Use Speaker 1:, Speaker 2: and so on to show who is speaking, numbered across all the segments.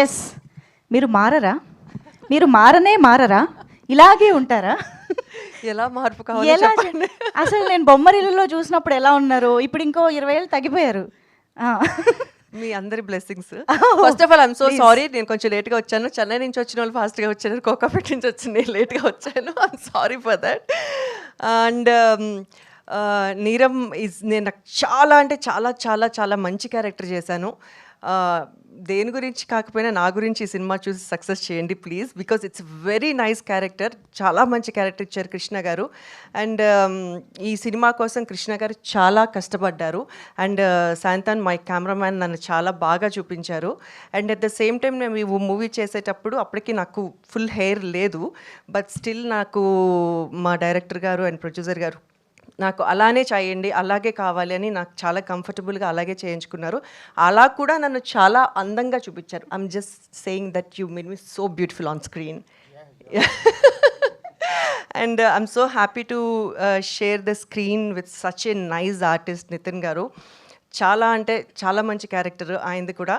Speaker 1: Yes, మీరు మారరా? మీరు మారరా? ఇలాగే ఉంటారా?
Speaker 2: ఎలా మార్పు కావాలో
Speaker 1: ఎలా
Speaker 2: చెప్పండి.
Speaker 1: అసలు నేను బొమ్మరిల్లులో చూసినప్పుడు ఎలా ఉన్నారు, ఇప్పుడు ఇంకో 20 ఏళ్ళు తగ్గిపోయారు.
Speaker 2: మీ అందరి blessings. First of all I'm so sorry, నేను కొంచెం లేట్గా వచ్చాను. చెన్నై నుంచి వచ్చిన వాళ్ళు ఫాస్ట్గా వచ్చారు, కోకాపేట నుంచి వచ్చి నేను లేట్గా వచ్చాను. I'm sorry for that. And నీరమ్ నేను నాకు చాలా అంటే చాలా చాలా చాలా మంచి క్యారెక్టర్ చేశాను. దేని గురించి కాకపోయినా నా గురించి ఈ సినిమా చూసి సక్సెస్ చేయండి please, because it's very nice character. చాలా మంచి క్యారెక్టర్ ఇచ్చారు కృష్ణ గారు. అండ్ ఈ సినిమా కోసం కృష్ణ గారు చాలా కష్టపడ్డారు. అండ్ శాంతాన్ మై కెమెరామ్యాన్ నన్ను చాలా బాగా చూపించారు. And at the same time నేను ఈ మూవీ చేసేటప్పుడు అప్పటికి నాకు ఫుల్ హెయిర్ లేదు, బట్ స్టిల్ నాకు మా డైరెక్టర్ గారు అండ్ ప్రొడ్యూసర్ గారు నాకు అలానే చేయండి, అలాగే కావాలి అని నాకు చాలా కంఫర్టబుల్గా అలాగే చేయించుకున్నారు. అలా కూడా నన్ను చాలా అందంగా చూపించారు. I'm just saying that you made me so beautiful on screen. And I'm so happy to share the screen with such a nice artist Nitin garu. చాలా అంటే చాలా మంచి క్యారెక్టర్ ఆయనది కూడా.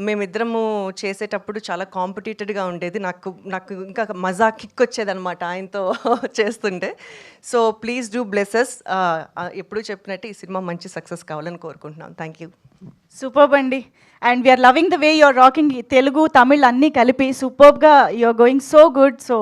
Speaker 2: మేమిద్దరము చేసేటప్పుడు చాలా కాంపిటేటెడ్గా ఉండేది. నాకు ఇంకా మజా కిక్ వచ్చేదనమాట ఆయనతో చేస్తుంటే. So please do blesses. ఎప్పుడు చెప్పినట్టు ఈ సినిమా మంచి సక్సెస్ కావాలని కోరుకుంటున్నాం. Thank you.
Speaker 1: సూపర్బ్ అండి. And we're loving the way you're rocking. Telugu Tamil అన్నీ కలిపి సూపర్బ్గా you're going so good. So